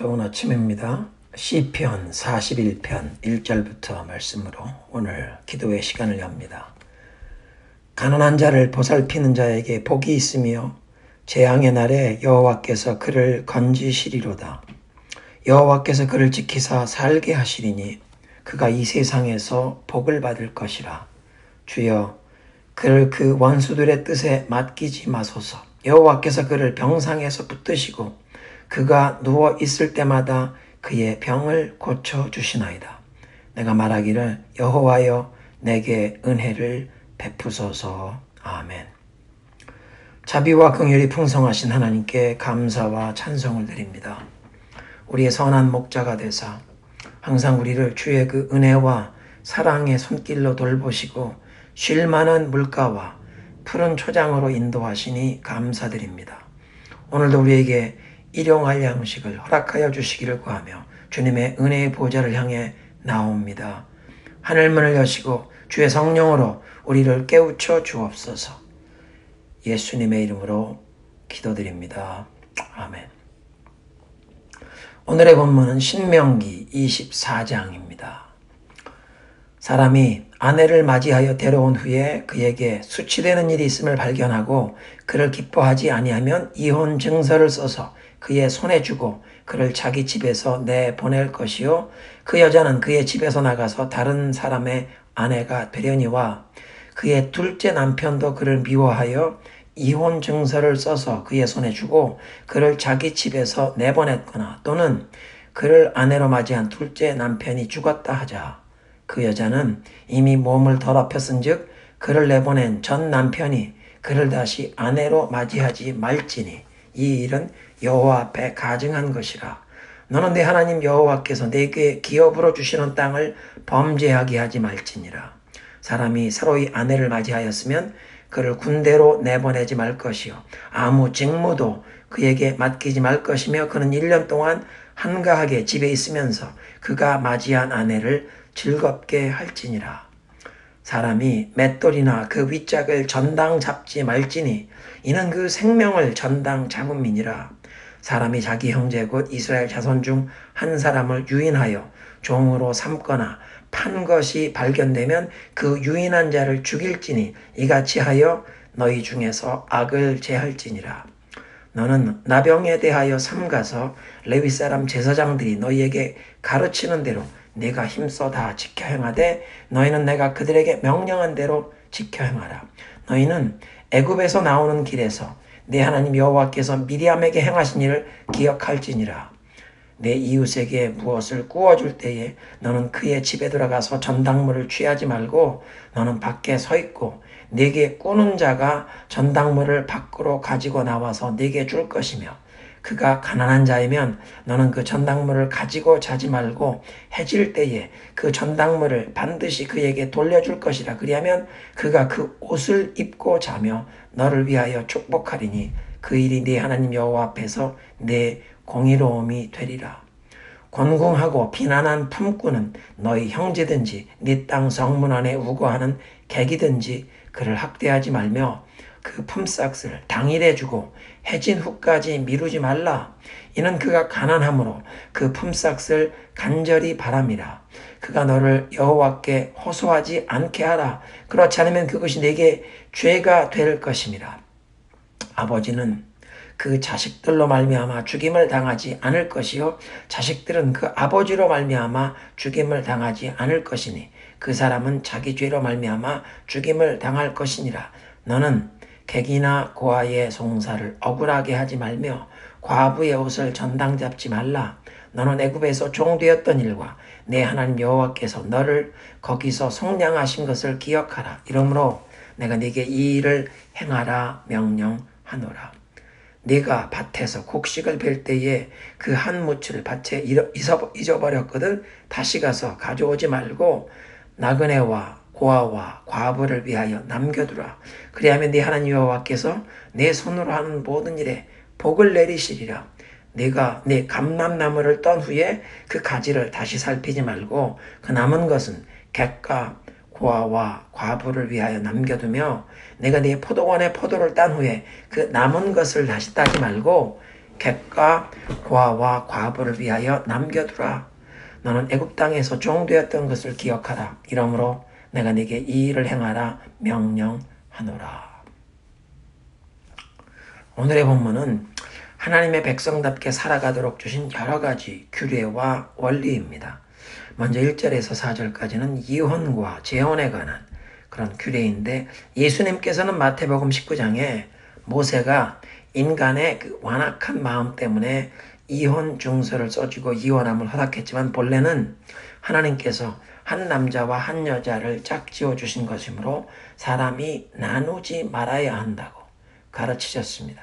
좋은 아침입니다. 시편 41편 1절부터 말씀으로 오늘 기도의 시간을 엽니다. 가난한 자를 보살피는 자에게 복이 있으며 재앙의 날에 여호와께서 그를 건지시리로다. 여호와께서 그를 지키사 살게 하시리니 그가 이 세상에서 복을 받을 것이라. 주여, 그를 그 원수들의 뜻에 맡기지 마소서. 여호와께서 그를 병상에서 붙드시고 그가 누워 있을 때마다 그의 병을 고쳐주시나이다. 내가 말하기를 여호와여 내게 은혜를 베푸소서. 아멘. 자비와 긍휼이 풍성하신 하나님께 감사와 찬송을 드립니다. 우리의 선한 목자가 되사 항상 우리를 주의 그 은혜와 사랑의 손길로 돌보시고 쉴 만한 물가와 푸른 초장으로 인도하시니 감사드립니다. 오늘도 우리에게 일용할 양식을 허락하여 주시기를 구하며 주님의 은혜의 보좌를 향해 나옵니다. 하늘문을 여시고 주의 성령으로 우리를 깨우쳐 주옵소서. 예수님의 이름으로 기도드립니다. 아멘. 오늘의 본문은 신명기 24장입니다. 사람이 아내를 맞이하여 데려온 후에 그에게 수치되는 일이 있음을 발견하고 그를 기뻐하지 아니하면 이혼 증서를 써서 그의 손에 주고 그를 자기 집에서 내보낼 것이요, 그 여자는 그의 집에서 나가서 다른 사람의 아내가 되려니와 그의 둘째 남편도 그를 미워하여 이혼 증서를 써서 그의 손에 주고 그를 자기 집에서 내보냈거나 또는 그를 아내로 맞이한 둘째 남편이 죽었다 하자, 그 여자는 이미 몸을 더럽혔은즉 그를 내보낸 전 남편이 그를 다시 아내로 맞이하지 말지니 이 일은 여호와 앞에 가증한 것이라. 너는 내 하나님 여호와께서 내게 기업으로 주시는 땅을 범죄하게 하지 말지니라. 사람이 서로의 아내를 맞이하였으면 그를 군대로 내보내지 말 것이요, 아무 직무도 그에게 맡기지 말 것이며 그는 1년 동안 한가하게 집에 있으면서 그가 맞이한 아내를 즐겁게 할지니라. 사람이 맷돌이나 그 윗짝을 전당 잡지 말지니 이는 그 생명을 전당 잡음이니라. 사람이 자기 형제 곧 이스라엘 자손 중 한 사람을 유인하여 종으로 삼거나 판 것이 발견되면 그 유인한 자를 죽일지니 이같이 하여 너희 중에서 악을 제할지니라. 너는 나병에 대하여 삼가서 레위 사람 제사장들이 너희에게 가르치는 대로 네가 힘써 다 지켜 행하되 너희는 내가 그들에게 명령한 대로 지켜 행하라. 너희는 애굽에서 나오는 길에서 내 하나님 여호와께서 미리암에게 행하신 일을 기억할지니라. 내 이웃에게 무엇을 구워줄 때에 너는 그의 집에 들어가서 전당물을 취하지 말고 너는 밖에 서 있고 네게 꾸는 자가 전당물을 밖으로 가지고 나와서 네게 줄 것이며 그가 가난한 자이면 너는 그 전당물을 가지고 자지 말고 해질 때에 그 전당물을 반드시 그에게 돌려줄 것이라. 그리하면 그가 그 옷을 입고 자며 너를 위하여 축복하리니 그 일이 네 하나님 여호와 앞에서 내 공의로움이 되리라. 곤궁하고 비난한 품꾼은 너희 형제든지 네 땅 성문 안에 우거하는 객이든지 그를 학대하지 말며 그 품삯을 당일에 주고 해진 후까지 미루지 말라. 이는 그가 가난함으로 그 품삯을 간절히 바람이라. 그가 너를 여호와께 호소하지 않게 하라. 그렇지 않으면 그것이 내게 죄가 될 것임이라. 아버지는 그 자식들로 말미암아 죽임을 당하지 않을 것이요, 자식들은 그 아버지로 말미암아 죽임을 당하지 않을 것이니 그 사람은 자기 죄로 말미암아 죽임을 당할 것이니라. 너는 객이나 고아의 송사를 억울하게 하지 말며 과부의 옷을 전당 잡지 말라. 너는 애굽에서 종되었던 일과 내 하나님 여호와께서 너를 거기서 속량하신 것을 기억하라. 이러므로 내가 네게 이 일을 행하라 명령하노라. 네가 밭에서 곡식을 벨 때에 그 한 무치를 밭에 잊어버렸거든 다시 가서 가져오지 말고 나그네와 고아와 과부를 위하여 남겨두라. 그리하면 네 하나님 여호와께서 내 손으로 하는 모든 일에 복을 내리시리라. 네가 네 감람나무를 떤 후에 그 가지를 다시 살피지 말고 그 남은 것은 객과 고아와 과부를 위하여 남겨두며 내가 네 포도원의 포도를 딴 후에 그 남은 것을 다시 따지 말고 객과 고아와 과부를 위하여 남겨두라. 너는 애굽 땅에서 종되었던 것을 기억하라. 이러므로 내가 네게 이 일을 행하라 명령하노라. 오늘의 본문은 하나님의 백성답게 살아가도록 주신 여러 가지 규례와 원리입니다. 먼저 1절에서 4절까지는 이혼과 재혼에 관한 그런 규례인데, 예수님께서는 마태복음 19장에 모세가 인간의 그 완악한 마음 때문에 이혼 증서를 써주고 이혼함을 허락했지만, 본래는 하나님께서 한 남자와 한 여자를 짝지어 주신 것이므로 사람이 나누지 말아야 한다고 가르치셨습니다.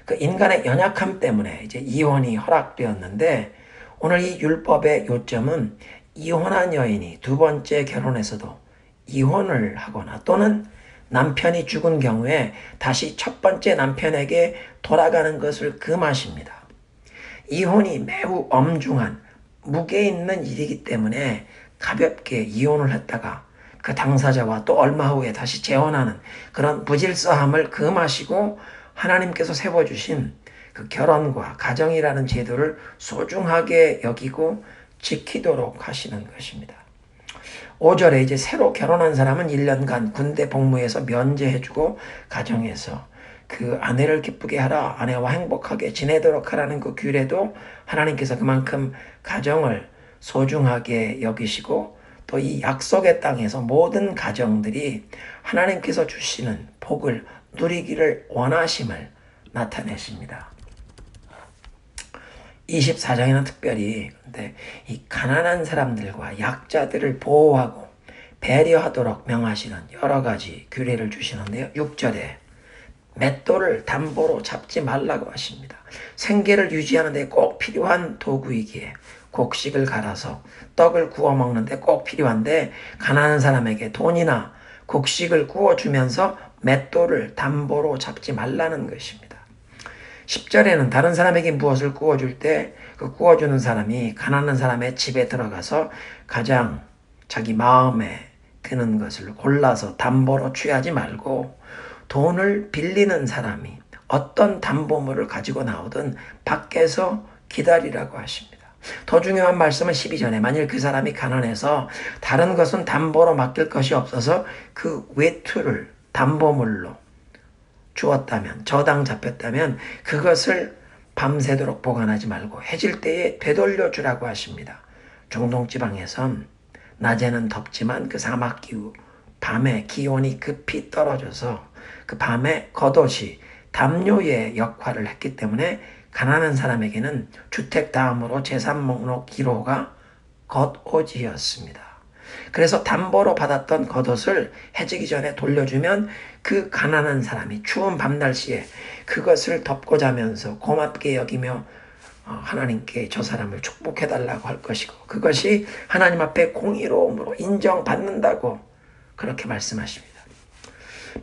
그 인간의 연약함 때문에 이제 이혼이 허락되었는데, 오늘 이 율법의 요점은 이혼한 여인이 두 번째 결혼에서도 이혼을 하거나 또는 남편이 죽은 경우에 다시 첫 번째 남편에게 돌아가는 것을 금하십니다. 이혼이 매우 엄중한 무게 있는 일이기 때문에 가볍게 이혼을 했다가 그 당사자와 또 얼마 후에 다시 재혼하는 그런 무질서함을 금하시고, 하나님께서 세워주신 그 결혼과 가정이라는 제도를 소중하게 여기고 지키도록 하시는 것입니다. 5절에 이제 새로 결혼한 사람은 1년간 군대 복무에서 면제해주고 가정에서 그 아내를 기쁘게 하라, 아내와 행복하게 지내도록 하라는 그 규례도 하나님께서 그만큼 가정을 소중하게 여기시고, 또 이 약속의 땅에서 모든 가정들이 하나님께서 주시는 복을 누리기를 원하심을 나타내십니다. 24장에는 특별히 근데 이 가난한 사람들과 약자들을 보호하고 배려하도록 명하시는 여러 가지 규례를 주시는데요. 6절에 맷돌을 담보로 잡지 말라고 하십니다. 생계를 유지하는 데 꼭 필요한 도구이기에 곡식을 갈아서 떡을 구워 먹는데 꼭 필요한데, 가난한 사람에게 돈이나 곡식을 구워주면서 맷돌을 담보로 잡지 말라는 것입니다. 10절에는 다른 사람에게 무엇을 구워줄 때 그 구워주는 사람이 가난한 사람의 집에 들어가서 가장 자기 마음에 드는 것을 골라서 담보로 취하지 말고, 돈을 빌리는 사람이 어떤 담보물을 가지고 나오든 밖에서 기다리라고 하십니다. 더 중요한 말씀은 12절에 만일 그 사람이 가난해서 다른 것은 담보로 맡길 것이 없어서 그 외투를 담보물로 주었다면, 저당 잡혔다면 그것을 밤새도록 보관하지 말고 해질 때에 되돌려 주라고 하십니다. 중동지방에선 낮에는 덥지만 그 사막기후 밤에 기온이 급히 떨어져서 그 밤에 겉옷이 담요의 역할을 했기 때문에 가난한 사람에게는 주택 다음으로 제3 목록 1호가 겉옷이었습니다. 그래서 담보로 받았던 겉옷을 해지기 전에 돌려주면 그 가난한 사람이 추운 밤날씨에 그것을 덮고 자면서 고맙게 여기며 하나님께 저 사람을 축복해달라고 할 것이고, 그것이 하나님 앞에 공의로움으로 인정받는다고 그렇게 말씀하십니다.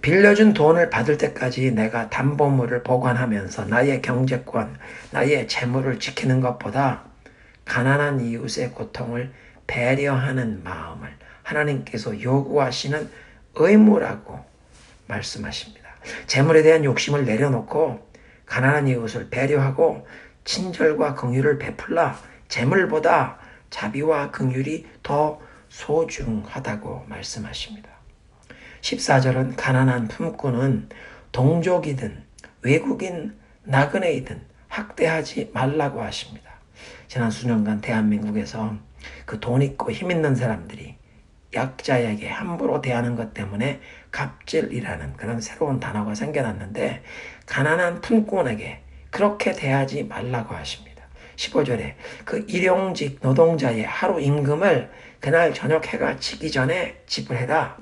빌려준 돈을 받을 때까지 내가 담보물을 보관하면서 나의 경제권, 나의 재물을 지키는 것보다 가난한 이웃의 고통을 배려하는 마음을 하나님께서 요구하시는 의무라고 말씀하십니다. 재물에 대한 욕심을 내려놓고 가난한 이웃을 배려하고 친절과 긍휼을 베풀라. 재물보다 자비와 긍휼이 더 소중하다고 말씀하십니다. 14절은 가난한 품꾼은 동족이든 외국인 나그네이든 학대하지 말라고 하십니다. 지난 수년간 대한민국에서 그 돈 있고 힘 있는 사람들이 약자에게 함부로 대하는 것 때문에 갑질이라는 그런 새로운 단어가 생겨났는데, 가난한 품꾼에게 그렇게 대하지 말라고 하십니다. 15절에 그 일용직 노동자의 하루 임금을 그날 저녁 해가 지기 전에 지불해라.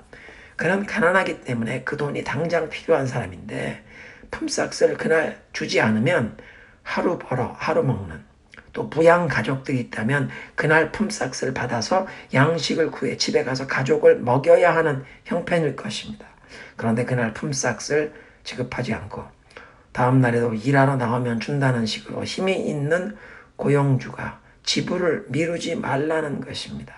그는 가난하기 때문에 그 돈이 당장 필요한 사람인데 품삯을 그날 주지 않으면 하루 벌어 하루 먹는, 또 부양 가족들이 있다면 그날 품삯을 받아서 양식을 구해 집에 가서 가족을 먹여야 하는 형편일 것입니다. 그런데 그날 품삯을 지급하지 않고 다음 날에도 일하러 나오면 준다는 식으로 힘이 있는 고용주가 지불을 미루지 말라는 것입니다.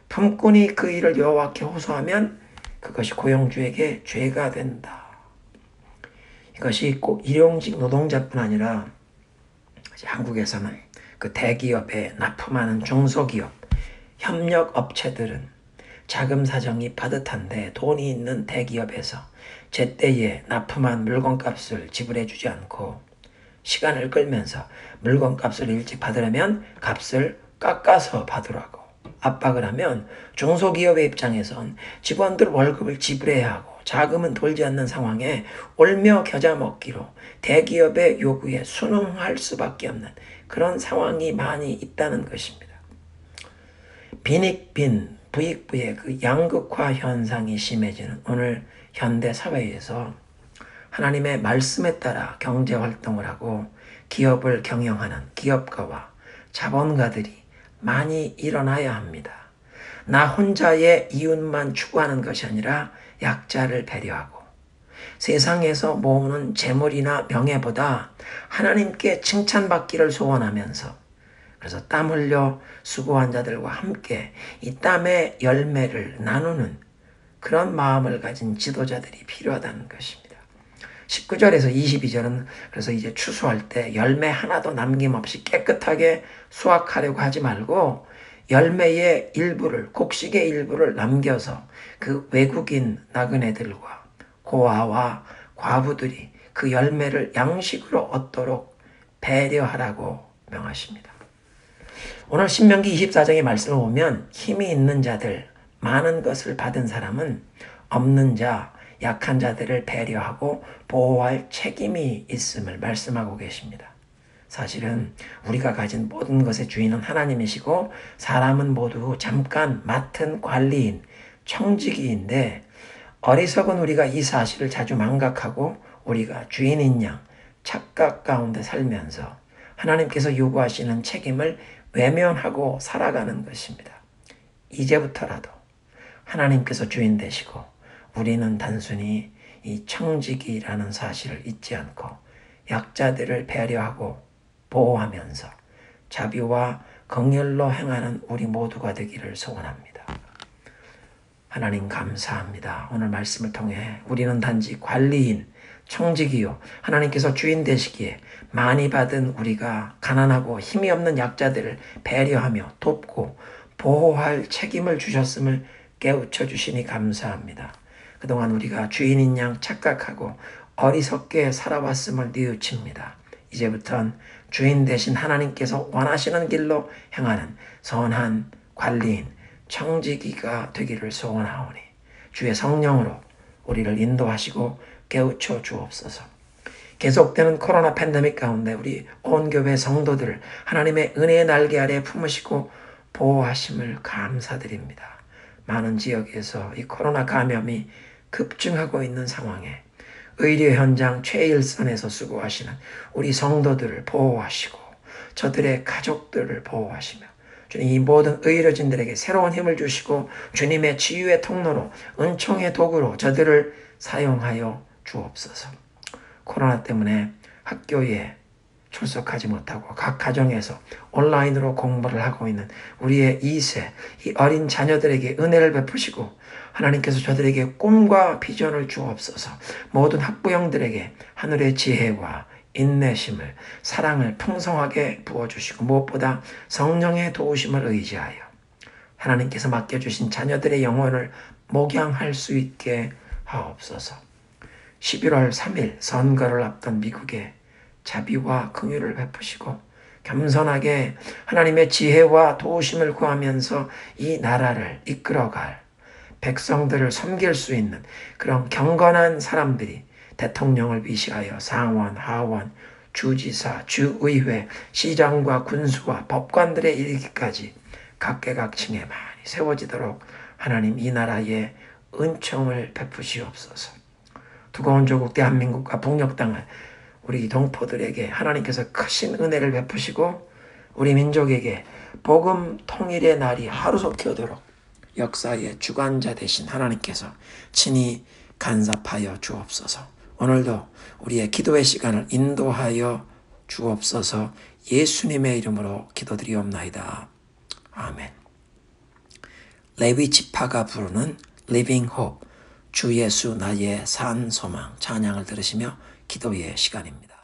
품꾼이 그 일을 여호와께 호소하면 그것이 고용주에게 죄가 된다. 이것이 꼭 일용직 노동자뿐 아니라 한국에서는 그 대기업에 납품하는 중소기업, 협력업체들은 자금 사정이 빠듯한데 돈이 있는 대기업에서 제때에 납품한 물건값을 지불해주지 않고 시간을 끌면서 물건값을 일찍 받으려면 값을 깎아서 받으라고 압박을 하면 중소기업의 입장에선 직원들 월급을 지불해야 하고 자금은 돌지 않는 상황에 올며 겨자 먹기로 대기업의 요구에 순응할 수밖에 없는 그런 상황이 많이 있다는 것입니다. 빈익빈, 부익부의 그 양극화 현상이 심해지는 오늘 현대 사회에서 하나님의 말씀에 따라 경제활동을 하고 기업을 경영하는 기업가와 자본가들이 많이 일어나야 합니다. 나 혼자의 이윤만 추구하는 것이 아니라 약자를 배려하고 세상에서 모으는 재물이나 명예보다 하나님께 칭찬받기를 소원하면서 그래서 땀 흘려 수고한 자들과 함께 이 땀의 열매를 나누는 그런 마음을 가진 지도자들이 필요하다는 것입니다. 19절에서 22절은 그래서 이제 추수할 때 열매 하나도 남김없이 깨끗하게 수확하려고 하지 말고 열매의 일부를, 곡식의 일부를 남겨서 그 외국인 나그네들과 고아와 과부들이 그 열매를 양식으로 얻도록 배려하라고 명하십니다. 오늘 신명기 24장의 말씀을 보면 힘이 있는 자들, 많은 것을 받은 사람은 없는 자, 약한 자들을 배려하고 보호할 책임이 있음을 말씀하고 계십니다. 사실은 우리가 가진 모든 것의 주인은 하나님이시고 사람은 모두 잠깐 맡은 관리인, 청지기인데 어리석은 우리가 이 사실을 자주 망각하고 우리가 주인인 양 착각 가운데 살면서 하나님께서 요구하시는 책임을 외면하고 살아가는 것입니다. 이제부터라도 하나님께서 주인 되시고 우리는 단순히 이 청지기라는 사실을 잊지 않고 약자들을 배려하고 보호하면서 자비와 긍휼로 행하는 우리 모두가 되기를 소원합니다. 하나님 감사합니다. 오늘 말씀을 통해 우리는 단지 관리인, 청지기요. 하나님께서 주인 되시기에 많이 받은 우리가 가난하고 힘이 없는 약자들을 배려하며 돕고 보호할 책임을 주셨음을 깨우쳐 주시니 감사합니다. 그동안 우리가 주인인 양 착각하고 어리석게 살아왔음을 뉘우칩니다. 이제부터는 주인 되신 하나님께서 원하시는 길로 행하는 선한 관리인, 청지기가 되기를 소원하오니 주의 성령으로 우리를 인도하시고 깨우쳐 주옵소서. 계속되는 코로나 팬데믹 가운데 우리 온 교회 성도들을 하나님의 은혜의 날개 아래 품으시고 보호하심을 감사드립니다. 많은 지역에서 이 코로나 감염이 급증하고 있는 상황에 의료 현장 최일선에서 수고하시는 우리 성도들을 보호하시고 저들의 가족들을 보호하시며 주님 이 모든 의료진들에게 새로운 힘을 주시고 주님의 치유의 통로로 은총의 도구로 저들을 사용하여 주옵소서. 코로나 때문에 학교에 출석하지 못하고 각 가정에서 온라인으로 공부를 하고 있는 우리의 2세 이 어린 자녀들에게 은혜를 베푸시고 하나님께서 저들에게 꿈과 비전을 주옵소서. 모든 학부형들에게 하늘의 지혜와 인내심을 사랑을 풍성하게 부어주시고 무엇보다 성령의 도우심을 의지하여 하나님께서 맡겨주신 자녀들의 영혼을 목양할 수 있게 하옵소서. 11월 3일 선거를 앞둔 미국에 자비와 긍휼을 베푸시고 겸손하게 하나님의 지혜와 도우심을 구하면서 이 나라를 이끌어갈 백성들을 섬길 수 있는 그런 경건한 사람들이 대통령을 위시하여 상원, 하원, 주지사, 주의회, 시장과 군수와 법관들에 이르기까지 각계각층에 많이 세워지도록 하나님 이 나라에 은총을 베푸시옵소서. 두꺼운 조국 대한민국과 북녘 땅을 우리 동포들에게 하나님께서 크신 은혜를 베푸시고 우리 민족에게 복음 통일의 날이 하루속히 오도록 역사의 주관자 되신 하나님께서 친히 간섭하여 주옵소서. 오늘도 우리의 기도의 시간을 인도하여 주옵소서. 예수님의 이름으로 기도드리옵나이다. 아멘. 레위 지파가 부르는 Living Hope, 주 예수 나의 산 소망 찬양을 들으시며 기도의 시간입니다.